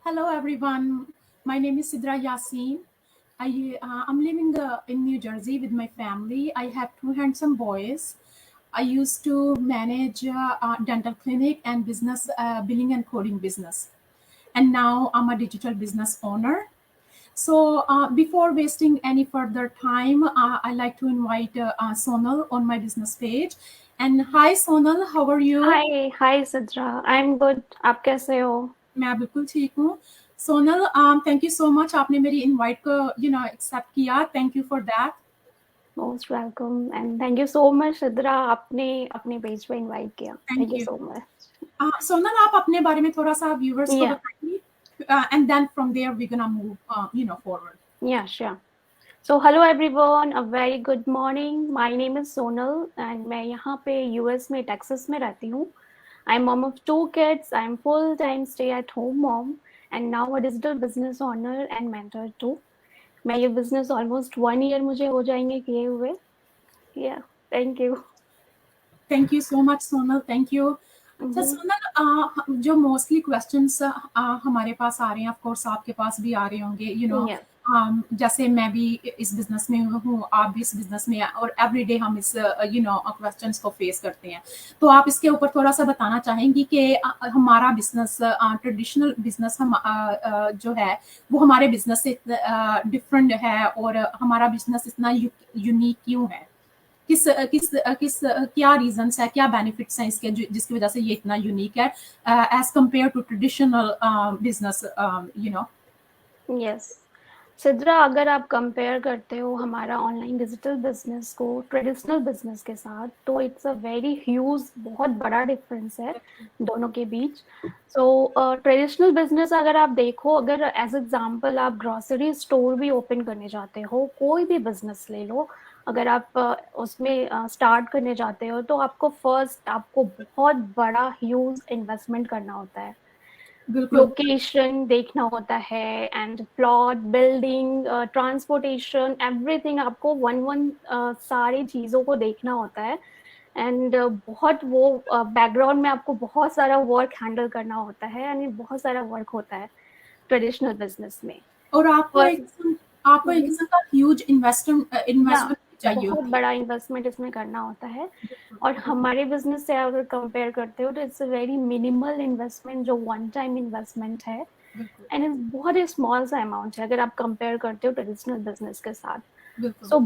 Hello, everyone. My name is Sidra Yasin. I'm living in New Jersey with my family. I have two handsome boys. I used to manage a dental clinic and business billing and coding business. And now I'm a digital business owner. So before wasting any further time, I'd like to invite Sonal on my business page. And hi, Sonal, how are you? Hi Sidra. I'm good. आप कैसे हो? मैं बिल्कुल ठीक हूँ। Sonal, thank you so much, आपने मेरी invite को एक्सेप्ट किया। Thank you for that. Most welcome and thank you so much Sidra. आपने अपने पेज पे इनवाइट किया. Thank Thank you you. so much. Sonal, आप अपने बारे में थोड़ा सा व्यूअर्स को Yeah, बताइए, and then from there we gonna move forward. yeah, sure. So hello everyone. A very good morning. My name is Sonal and मैं यहाँ पे US में टेक्सास में रहती हूँ. I'm mom of two kids. I'm full-time stay-at-home mom and now a digital business owner and mentor too. मैं ये business almost 1 year मुझे हो जाएंगे किए हुए. Yeah, thank you. Thank you so much Sonal, thank you. अच्छा Mm-hmm. सोनल, जो mostly questions हमारे पास आ रहे हैं, ऑफ कोर्स आपके पास भी आ रहे होंगे, Yeah. जैसे मैं भी इस बिजनेस में हूँ, आप भी इस बिजनेस में हैं, और एवरीडे हम इस क्वेश्चंस को फेस करते हैं। तो आप इसके ऊपर थोड़ा सा बताना चाहेंगी कि हमारा बिजनेस, ट्रेडिशनल बिजनेस हम जो है वो हमारे बिजनेस से डिफरेंट है, और हमारा बिजनेस इतना यूनिक क्यों है? किस किस किस क्या रीजंस है, क्या बेनिफिट्स हैं इसके जिसकी वजह से ये इतना यूनिक है as compare to traditional business yes Sidra, अगर आप कंपेयर करते हो हमारा ऑनलाइन डिजिटल बिजनेस को ट्रेडिशनल बिजनेस के साथ, तो इट्स अ वेरी ह्यूज, बहुत बड़ा डिफरेंस है दोनों के बीच। सो ट्रेडिशनल बिजनेस अगर आप देखो, अगर एज एग्जांपल आप ग्रोसरी स्टोर भी ओपन करने जाते हो, कोई भी बिजनेस ले लो, अगर आप उसमें स्टार्ट करने जाते हो तो आपको फर्स्ट आपको बहुत बड़ा ह्यूज इन्वेस्टमेंट करना होता है। बिल्कुल लोकेशन देखना होता है and plot, building, transportation, everything आपको वन सारी चीज़ों को देखना होता है एंड बहुत वो बैकग्राउंड में आपको बहुत सारा वर्क हैंडल करना होता है एंड बहुत सारा वर्क होता है ट्रेडिशनल बिजनेस में। और आपको एक फर्स्ट किस्म का ह्यूज इन्वेस्टमेंट चाहिए बहुत होती है। बड़ा इन्वेस्टमेंट इसमें करना होता है और हमारे बिजनेस से अगर कंपेयर करते हो तो it's a very minimal investment, जो वन टाइम इन्वेस्टमेंट है बिल्कुल एंड इट्स बहुत ही स्मॉल सा अमाउंट है अगर आप कंपेयर करते हो ट्रेडिशनल बिजनेस के साथ। बिल्कुल सो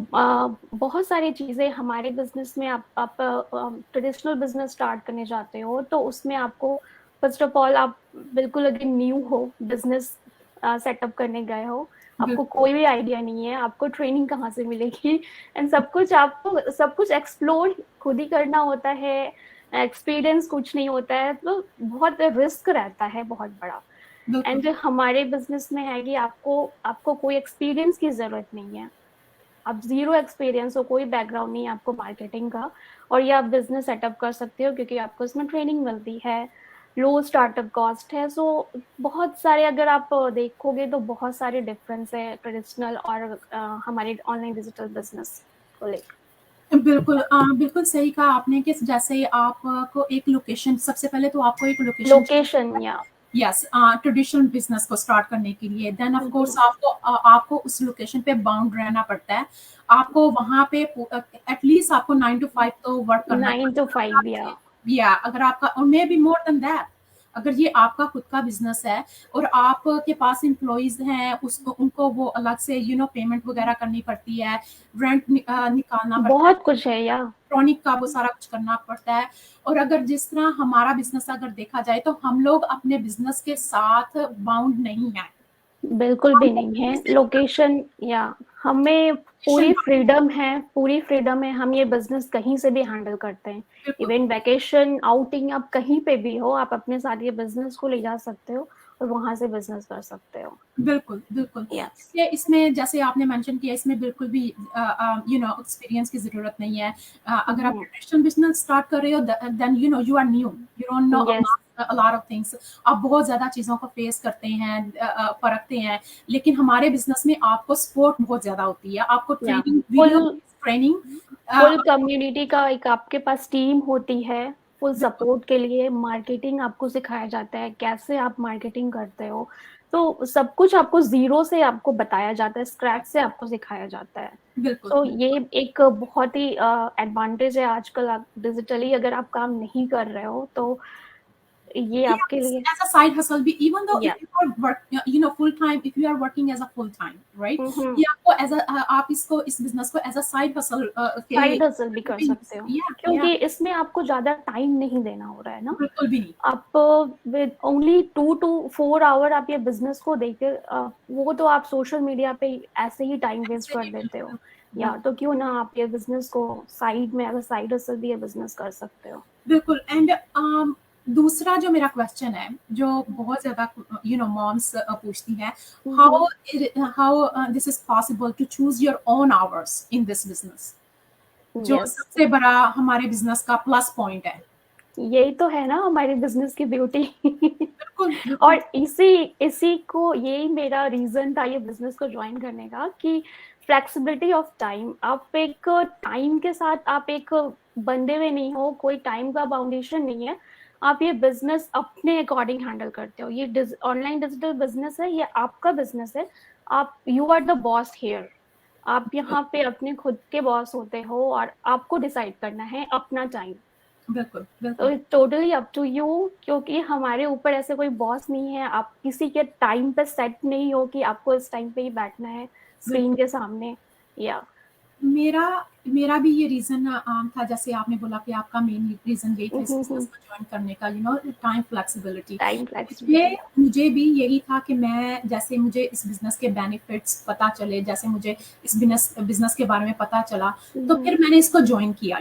बहुत सारी चीज़ें हमारे बिजनेस में, आप ट्रेडिशनल बिजनेस स्टार्ट करने जाते हो तो उसमें आपको फर्स्ट ऑफ ऑल, आप बिल्कुल अगर न्यू हो, बिजनेस सेटअप करने गए हो, आपको बिल्कुल कोई भी आइडिया नहीं है, आपको ट्रेनिंग कहाँ से मिलेगी एंड सब कुछ आपको सब कुछ एक्सप्लोर खुद ही करना होता है, एक्सपीरियंस कुछ नहीं होता है, तो बहुत रिस्क रहता है बहुत बड़ा। बिल्कुल एंड हमारे बिजनेस में है कि आपको आपको कोई एक्सपीरियंस की जरूरत नहीं है, आप जीरो एक्सपीरियंस हो, कोई बैकग्राउंड नहीं है आपको मार्केटिंग का, और ये आप बिजनेस सेटअप कर सकते हो क्योंकि आपको इसमें ट्रेनिंग मिलती है, लो स्टार्टअप कॉस्ट है। सो बहुत सारे, अगर आप देखोगे तो बहुत सारे डिफरेंस है ट्रेडिशनल और हमारे ऑनलाइन डिजिटल बिजनेस को लेकर। बिल्कुल बिल्कुल सही कहा आपने कि जैसे आपको एक लोकेशन, सबसे पहले तो आपको एक लोकेशन लोकेशन या यस, ट्रेडिशनल बिजनेस को स्टार्ट करने के लिए, देन ऑफ कोर्स आपको उस लोकेशन पे बाउंड रहना पड़ता है। आपको वहां पे एटलीस्ट आपको 9 to 5 तो वर्क करना 9 to 5 या या अगर आपका, और may be more than that, अगर ये आपका खुद का बिजनेस है और आपके पास एम्प्लॉइज हैं, उसको उनको वो अलग से पेमेंट वगैरह करनी पड़ती है, रेंट निकालना पड़ता है, बहुत कुछ है या इलेक्ट्रॉनिक का वो सारा कुछ करना पड़ता है। और अगर जिस तरह हमारा बिजनेस अगर देखा जाए तो हम लोग अपने बिजनेस के साथ बाउंड नहीं है, बिल्कुल भी नहीं है लोकेशन या हमें पूरी फ्रीडम है, हम ये बिजनेस कहीं से भी हैंडल करते हैं। बिल्कुल इवन वैकेशन, आउटिंग, आप कहीं पे भी हो, आप अपने साथ ये बिजनेस को ले जा सकते हो और वहां से बिजनेस कर सकते हो। बिल्कुल बिल्कुल यस इसलिए इसमें जैसे आपने मेंशन किया, इसमें बिल्कुल भी एक्सपीरियंस की जरूरत नहीं है। अगर आप ट्रेडिशनल बिजनेस स्टार्ट कर रहे हो, then you are new, you don't know yes a lot of things, आप बहुत ज्यादा चीजों को फेस करते हैं, परखते हैं। लेकिन हमारे बिजनेस में आपको सपोर्ट बहुत ज्यादा होती है, आपको या training, full video training. Full community का एक आपके पास टीम होती है फुल बिल्कुल सपोर्ट के लिए। मार्केटिंग आपको सिखाया जाता है, कैसे आप मार्केटिंग करते हो, तो सब कुछ आपको ज़ीरो से आपको बताया जाता है, स्क्रैच से आपको सिखाया जाता है। बिल्कुल, तो बिल्कुल। ये एक बहुत ही एडवांटेज है आजकल, आप डिजिटली अगर आप काम नहीं कर रहे हो तो ये Yeah, आपके लिए as a side hustle, even though या if you are work, full time, if you are working as a full time, right? हम्म, ये आपको as a आप इसको इस बिजनेस को as a side hustle के साइड हसल भी कर भी सकते हो, या क्योंकि इसमें आपको ज़्यादा टाइम नहीं देना हो रहा है ना। बिल्कुल भी नहीं। आप विद ओनली 2 to 4 आवर आप ये बिजनेस को देके वो तो आप सोशल मीडिया पे ऐसे ही टाइम वेस्ट ऐसे कर ही देते हो, बिल्कुल, या बिल्कुल, तो क्यों ना आप ये बिजनेस को साइड में अगर साइड हसल भी ये बिजनेस कर सकते हो। बिल्कुल। एंड दूसरा जो मेरा क्वेश्चन है, जो बहुत ज़्यादा मॉम्स पूछती हैं, hmm, how this is possible to choose your own hours in this business? जो यस, सबसे बड़ा हमारे बिज़नेस का प्लस पॉइंट है। यही तो है ना हमारे बिजनेस की ब्यूटी। बिल्कुल, और बिल्कुल। इसी इसी को यही मेरा रीजन था ये बिजनेस को ज्वाइन करने का, कि फ्लेक्सिबिलिटी ऑफ टाइम। आप एक टाइम के साथ आप एक बंधे हुए नहीं हो, कोई टाइम का बाउंडेशन नहीं है। आप ये बिजनेस अपने अकॉर्डिंग हैंडल करते हो। ये ऑनलाइन डिजिटल बिजनेस है, ये आपका बिजनेस है। आप you are the boss here. आप यहाँ पे अपने खुद के बॉस होते हो और आपको डिसाइड करना है अपना टाइम। बिल्कुल, तो बिल्कुल। It's totally up to you, क्योंकि हमारे ऊपर ऐसे कोई बॉस नहीं है। आप किसी के टाइम पे सेट नहीं हो कि आपको इस टाइम पे ही बैठना है स्क्रीन बिल्कुल। के सामने। या मेरा मेरा भी ये रीज़न था, जैसे आपने बोला कि आपका मेन रीज़न यही था इस बिज़नेस को जॉइन करने का, टाइम फ्लेक्सिबिलिटी। टाइम मुझे फ्लेक्सिबिलिटी। मुझे भी यही था कि मुझे इस बिज़नेस के बेनिफिट्स पता चले, जैसे मुझे इस बिज़नेस के बारे में पता चला, तो फिर मैंने इसको जॉइन किया,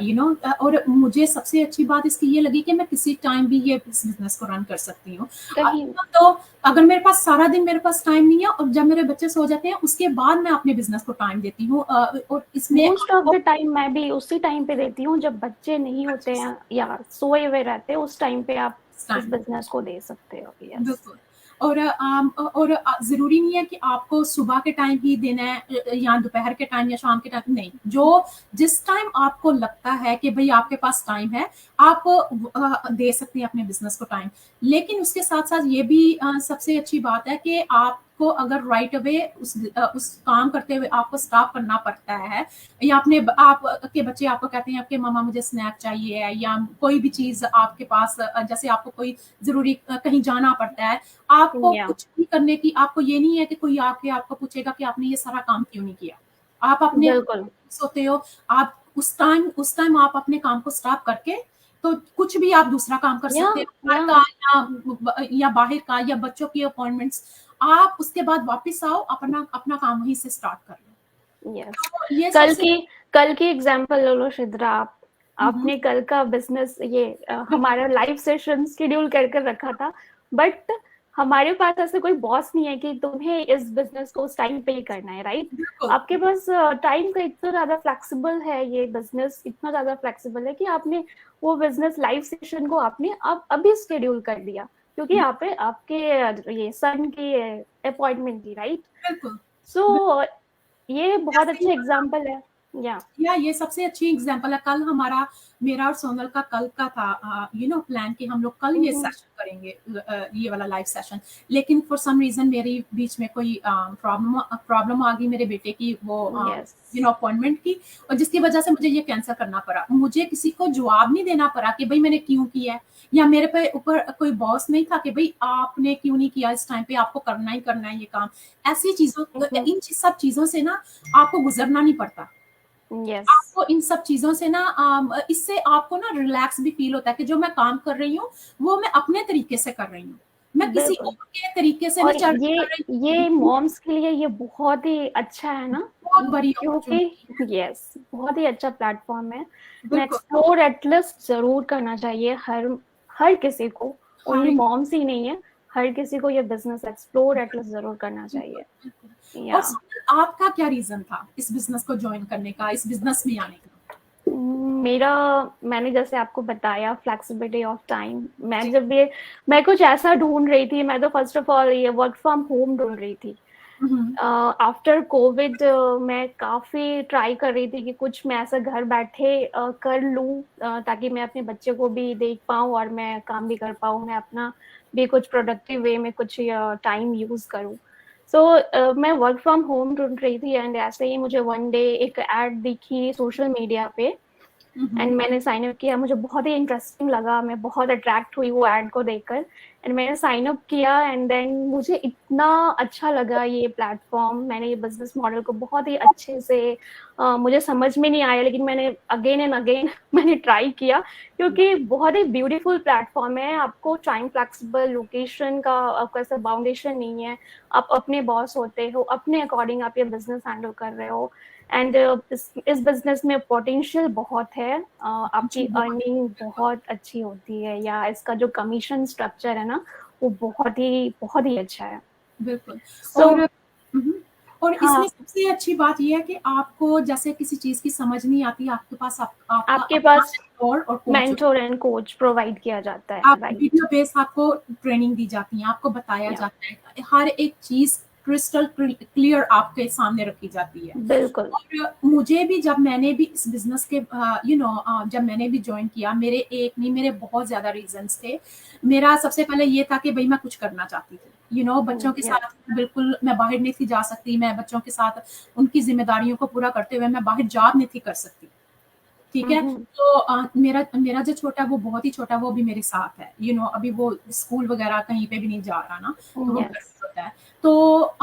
और मुझे सबसे अच्छी बात इसकी ये लगी कि मैं किसी टाइम भी ये इस बिज़नेस को रन कर सकती हूँ। कहीं तो अगर मेरे पास सारा दिन मेरे पास टाइम नहीं है और जब मेरे बच्चे सो जाते हैं, उसके बाद मैं अपने बिज़नेस को टाइम देती हूँ, और इसमें मोस्ट ऑफ आपको द टाइम मैं भी उसी टाइम पे देती हूँ जब बच्चे नहीं होते हैं या सोए हुए रहते हैं। उस टाइम पे आप इस टाइम बिजनेस को दे सकते हो। यस, बिल्कुल। और ज़रूरी नहीं है कि आपको सुबह के टाइम ही देना है, या दोपहर के टाइम या शाम के टाइम, नहीं। जिस टाइम आपको लगता है कि भई आपके पास टाइम है, आप दे सकते हैं अपने बिज़नेस को टाइम। लेकिन उसके साथ-साथ ये भी सबसे अच्छी बात है कि आपको अगर राइट अवे उस काम करते हुए आपको स्टॉप करना पड़ता है, या आपके बच्चे आपको कहते हैं कि मम्मा मुझे स्नैक चाहिए है, या कोई भी चीज़ आपके पास, जैसे आपको कोई ज़रूरी कहीं जाना पड़ता है, आपको या कुछ भी करने की, आपको ये नहीं है कि कोई आके आपको पूछेगा कि आपने ये सारा काम क्यों नहीं किया। आप अपने बिल्कुल। सोते हो, आप उस टाइम आप अपने काम को स्टॉप करके, तो कुछ भी आप दूसरा काम कर या सकते हो, घर या का या बाहर का, या बच्चों की अपॉइंटमेंट्स, आप उसके बाद वापस आओ, अपना अपना काम वहीं से स्टार्ट कर लो। यस, तो ये कल सबसे की कल की एग्जांपल ले लो शिद्रा। आप हुँ, हुँ, आपने कल का बिजनेस ये बिल्कुल, हमारा लाइव सेशन शेड्यूल कर कर रखा था, बट हमारे पास ऐसे कोई बॉस नहीं है कि तुम्हें इस बिजनेस को उस टाइम पे ही करना है, राइट। बिल्कुल, आपके पास टाइम का इतना ज्यादा फ्लेक्सिबल है, ये बिजनेस इतना ज्यादा फ्लेक्सिबल है कि आपने वो बिजनेस लाइव सेशन को आपने अब अभी शेड्यूल कर दिया, क्योंकि यहाँ पे आपके ये सन की अपॉइंटमेंट थी, राइट। बिल्कुल। सो ये बहुत जैसे ही अच्छा एग्जाम्पल है। या या ये सबसे अच्छी एग्जांपल है। कल हमारा मेरा और सोनल का कल का था प्लान कि हम लोग कल ये सेशन करेंगे, ये वाला लाइव सेशन। लेकिन फॉर सम रीजन मेरी बीच में कोई प्रॉब्लम आ गई मेरे बेटे की, वो यस, अपॉइंटमेंट की, और जिसकी वजह से मुझे ये कैंसिल करना पड़ा। मुझे किसी को जवाब नहीं देना पड़ा कि भाई मैंने क्यों किया है, या मेरे पे ऊपर कोई बॉस नहीं था कि भाई आपने क्यों नहीं किया, इस टाइम पे आपको करना ही करना है ये काम। ऐसी चीजों सब चीजों से ना आपको गुजरना नहीं पड़ता। यस, आपको इन सब चीज़ों से ना इससे आपको ना रिलैक्स भी फ़ील होता है कि जो मैं काम कर रही हूँ, वो मैं अपने तरीके से कर रही हूँ। मैं किसी और बिल्कुल। के तरीके से और नहीं चल ये कर रही ये हूँ। मॉम्स के लिए ये बहुत ही अच्छा है ना, बहुत बड़ी क्योंकि अपॉर्च्युनिटी है। यस, बहुत ही अच्छा प्लेटफॉर्म है। मैं बिल्कुल, एक्सप्लोर एटलीस्ट जरूर करना चाहिए हर हर किसी को। हर ओनली एक मॉम्स ही नहीं है, हर किसी को ये बिजनेस एक्सप्लोर एटलीस्ट जरूर करना बिल्कुल, चाहिए। बिल्कुल। और या सोनल, आपका क्या रीज़न था इस बिज़नेस को जॉइन करने का, इस बिज़नेस में आने का? मेरा मैंने जैसे आपको बताया फ्लेक्सिबिलिटी ऑफ टाइम। जी, मैं कुछ ऐसा ढूंढ रही थी। मैं तो फर्स्ट ऑफ ऑल ये वर्क फ्रॉम होम ढूंढ रही थी। आफ्टर कोविड मैं काफ़ी ट्राई कर रही थी कि कुछ मैं ऐसा घर बैठे कर लूँ, ताकि मैं अपने बच्चे को भी देख पाऊँ और मैं काम भी कर पाऊँ, मैं अपना भी कुछ प्रोडक्टिव वे में कुछ टाइम यूज़ करूँ। सो मैं वर्क फ्रॉम होम ढूँढ रही थी एंड ऐसे ही मुझे वन डे एक ऐड दिखी सोशल मीडिया पे एंड मैंने साइन अप किया। मुझे बहुत ही इंटरेस्टिंग लगा, मैं बहुत अट्रैक्ट हुई वो ऐड को देखकर एंड मैंने साइन अप किया एंड देन मुझे इतना अच्छा लगा ये प्लेटफॉर्म। मैंने ये बिजनेस मॉडल को बहुत ही अच्छे से मुझे समझ में नहीं आया, लेकिन मैंने अगेन एंड अगेन मैंने ट्राई किया क्योंकि बहुत ही ब्यूटीफुल प्लेटफॉर्म है। आपको टाइम फ्लेक्सिबल, लोकेशन का आपका ऐसा बाउंडेशन नहीं है, आप अपने बॉस होते हो, अपने अकॉर्डिंग आप ये बिजनेस हैंडल कर रहे हो एंड इस बिजनेस में पोटेंशियल बहुत है। आपकी जी, बहुत अर्निंग बहुत अच्छी होती है, या इसका जो कमीशन स्ट्रक्चर है ना वो बहुत ही अच्छा है। बिल्कुल। सो उहुँ, और हाँ, इसमें सबसे अच्छी बात ये है कि आपको जैसे किसी चीज़ की समझ नहीं आती, आपके पास आपका आपके अपना पास मेंटर और कोच होता मेंटर एंड कोच प्रोवाइड किया जाता है। है, आप राइट? वीडियो बेस आपको ट्रेनिंग दी जाती है, आपको बताया या जाता है, हर एक चीज़ क्रिस्टल क्लियर आपके सामने रखी जाती है। बिल्कुल। और मुझे भी जब मैंने भी इस बिज़नेस के जब मैंने भी जॉइन किया, मेरे एक नहीं मेरे बहुत ज़्यादा रीज़न्स थे। मेरा सबसे पहले ये था कि भई मैं कुछ करना चाहती थी। बच्चों के या साथ बिल्कुल मैं बाहर नहीं थी जा सकती, मैं बच्चों के साथ उनकी ज़िम्मेदारियों को पूरा करते हुए मैं बाहर जॉब नहीं थी कर सकती। ठीक है? तो मेरा मेरा जो छोटा है वो बहुत ही छोटा है, वो भी मेरे साथ है। अभी वो स्कूल वगैरह कहीं पे भी नहीं जा रहा ना, तो वो घर यस, पे होता है। तो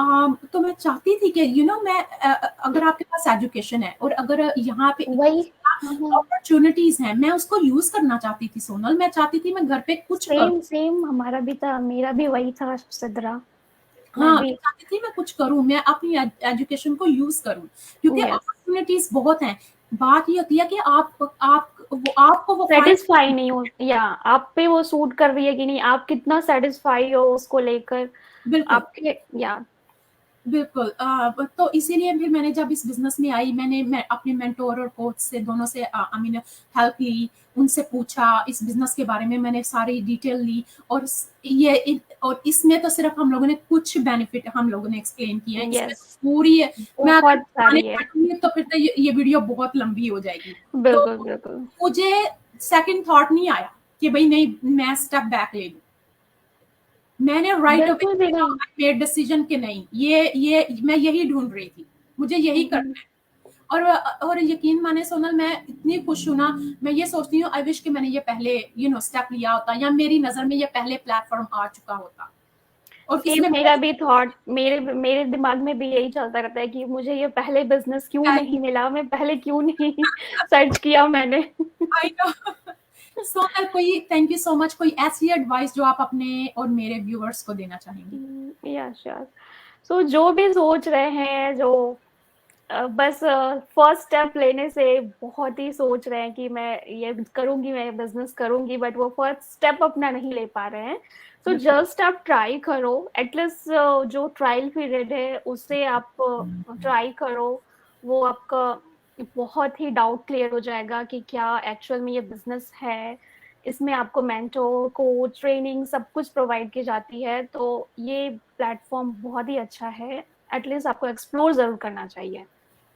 तो मैं चाहती थी कि मैं अगर आपके पास एजुकेशन है और अगर यहाँ पे इतनी वही। ज़्यादा अपॉर्च्युनिटीज़ हैं, मैं उसको यूज़ करना चाहती थी सोनल। मैं चाहती थी मैं घर पे कुछ करूँ। सेम सेम हमारा भी था, मेरा भी वही था सिद्रा। मैं हाँ, भी। मैं चाहती थी मैं कुछ करूँ, मैं अपनी एजुकेशन को यूज़ करूँ, क्योंकि यस, अपॉर्च्युनिटीज़ बहुत हैं। बात ये होती है कि आपको वो फ़ायदा सेटिस्फाई नहीं हो, या आप पे वो सूट कर रही है कि नहीं, आप कितना सेटिस्फाई हो उसको लेकर बिल्कुल। आपके। या बिल्कुल तो इसीलिए फिर मैंने जब इस बिज़नेस में आई मैं अपने मेंटर और कोच से दोनों से आई मीन हेल्प ली, उनसे पूछा इस बिज़नेस के बारे में मैंने सारी डिटेल ली और और इसमें तो सिर्फ़ हम लोगों ने कुछ बेनिफिट हम लोगों ने एक्सप्लेन किए हैं, इसमें यस, तो पूरी मैं अगर बहुत बताने सारी है। बैठूँगी तो फिर तो ये वीडियो बहुत लंबी हो जाएगी। तो बिल्कुल, बिल्कुल। मुझे सेकंड थॉट नहीं आया कि भई नहीं मैं स्टेप बैक ले लूँ। मैंने राइट अवे बिल्कुल भी नहीं। आई मेड डिसीजन कि नहीं ये मैं यही ढूंढ रही थी, मुझे यही हम्म, करना है। और यकीन माने सोनल मैं इतनी खुश हूँ ना, मैं ये सोचती हूँ आई विश कि मैंने ये पहले स्टेप लिया होता या मेरी नजर में ये पहले प्लेटफॉर्म आ चुका होता और सेम इसमें मेरा भी थॉट, मेरे मेरे दिमाग में भी यही चलता रहता है कि मुझे ये पहले बिजनेस क्यों नहीं मिला, मैं पहले क्यों नहीं सर्च किया मैंने। आई नो सोनल कोई थैंक यू सो मच, कोई ऐसी एडवाइस जो आप अपने और मेरे व्यूअर्स को देना चाहेंगी? या श्योर। सो जो भी सोच रहे हैं, जो बस फर्स्ट स्टेप लेने से बहुत ही सोच रहे हैं कि मैं ये करूंगी, मैं बिजनेस करूंगी, बट वो फर्स्ट स्टेप अपना नहीं ले पा रहे हैं। सो बिल्कुल। जस्ट आप ट्राई करो, एटलीस्ट जो ट्रायल पीरियड है उससे आप ट्राई करो। वो आपका बहुत ही डाउट क्लियर हो जाएगा कि क्या एक्चुअल में ये बिजनेस है। इसमें आपको मेंटोर, कोच, ट्रेनिंग सब कुछ प्रोवाइड की जाती है, तो ये प्लेटफॉर्म बहुत ही अच्छा है। एटलीस्ट आपको एक्सप्लोर जरूर करना चाहिए।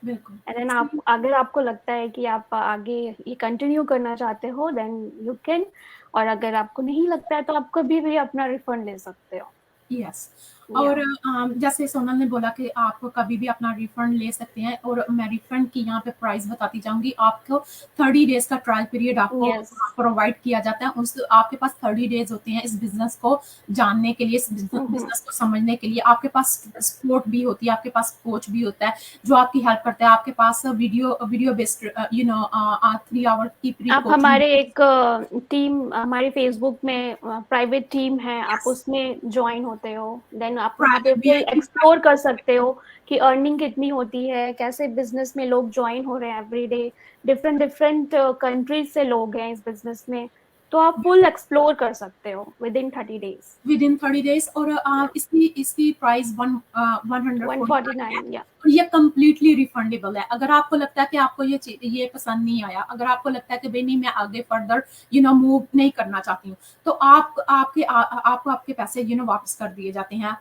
बिल्कुल एंड देन आप, अगर आपको लगता है कि आप आगे ये कंटिन्यू करना चाहते हो, देन यू कैन। और अगर आपको नहीं लगता है तो आप कभी भी अपना रिफंड ले सकते हो। यस या और जैसे सोनल ने बोला कि आप कभी भी अपना रिफंड ले सकते हैं और मैं रिफंड की यहाँ पे प्राइस बताती जाऊंगी। आपको 30 डेज का ट्रायल पीरियड आपको यस। प्रोवाइड किया जाता है। उस आपके पास 30 डेज होते हैं इस बिजनेस को जानने के लिए, इस बिजनेस को समझने के लिए। आपके पास सपोर्ट भी होती है, आपके पास कोच भी होता है जो आपकी हेल्प करता है। आपके पास वीडियो बेस्ड 3 आवर की प्री आप कोचिंग। हमारे एक टीम, हमारे फेसबुक में प्राइवेट टीम है, आप यस उसमें ज्वाइन होते हो। देन आप वहाँ पे प्राइवेट भी है फुल एक्सप्लोर कर सकते हो कि अर्निंग कितनी होती है, कैसे बिजनेस में लोग ज्वाइन हो रहे हैं every day. Different different countries से लोग हैं इस बिजनेस में। तो आप फुल एक्सप्लोर कर सकते हो विदिन 30 डेज। Within 30 days. और इसकी प्राइस 149 है। 149 या और ये कम्प्लीटली रिफंडेबल है। अगर आपको लगता है कि आपको ये पसंद नहीं आया, अगर आपको लगता है कि भाई नहीं मैं आगे फर्दर मूव नहीं करना चाहती हूँ, तो आपको आपके पैसे वापस कर दिए जाते हैं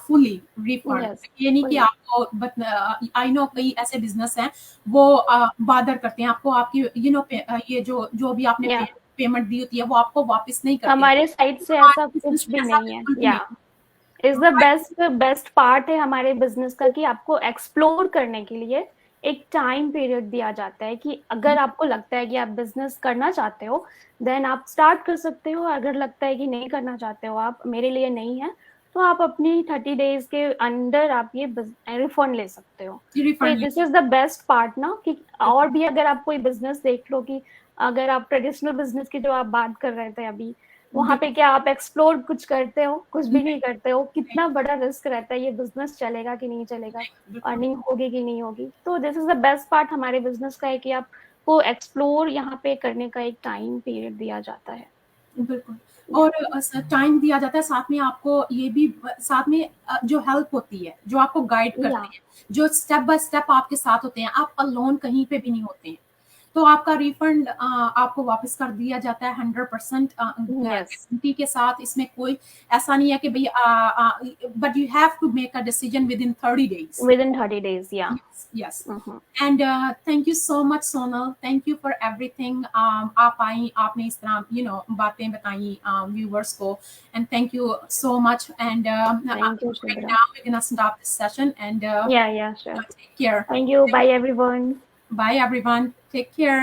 फुली रिफंड। यस ये नहीं कि फुली। आपको आई नो कई ऐसे बिजनेस हैं वो बादर करते हैं आपको, आपकी ये जो भी आपने या पेमेंट दी होती है वो आपको वापस नहीं करते हैं। हमारे साइड से हमारे ऐसा बिजनेस कुछ में भी ऐसा नहीं है। बिल्कुल भी या नहीं। इज द बेस्ट पार्ट है हमारे बिजनेस का कि आपको एक्सप्लोर करने के लिए एक टाइम पीरियड दिया जाता है कि अगर आपको लगता है कि आप बिजनेस करना चाहते हो देन आप स्टार्ट कर सकते हो, अगर लगता है कि नहीं करना चाहते हो आप, मेरे लिए नहीं है, तो आप अपनी 30 डेज के अंदर आप ये रिफंड ले सकते हो। तो refund this is the best part ना कि और भी अगर आप कोई बिजनेस देख लो कि अगर आप ट्रेडिशनल बिजनेस की जो आप बात कर रहे थे अभी, वहां पे क्या आप एक्सप्लोर कुछ करते हो? कुछ भी नहीं करते हो। कितना बड़ा रिस्क रहता है, ये बिजनेस चलेगा कि नहीं चलेगा, अर्निंग होगी कि नहीं होगी। तो this is the best part हमारे बिजनेस का है कि आपको एक्सप्लोर यहाँ पे करने का एक टाइम पीरियड दिया जाता है। बिल्कुल। या और टाइम दिया जाता है, साथ में आपको ये भी साथ में जो हेल्प होती है, जो आपको गाइड या करते हैं, जो स्टेप बाय स्टेप आपके साथ होते हैं, आप अलोन कहीं पे भी नहीं होते हैं। तो आपका रिफंड आपको वापस कर दिया जाता है 100% यस गारंटी के साथ। इसमें कोई ऐसा नहीं है कि भाई but you have to make a decision within 30 days. Within 30 days. या Yes, yes. And thank you so much, Sonal. Thank you for everything. आप आई, आपने इस तरह बातें बताई viewers को, and thank you so much. And thank you right Shubhra. now we're gonna stop this session and yeah sure. take care. Thank you. Bye everyone. Bye everyone. Take care.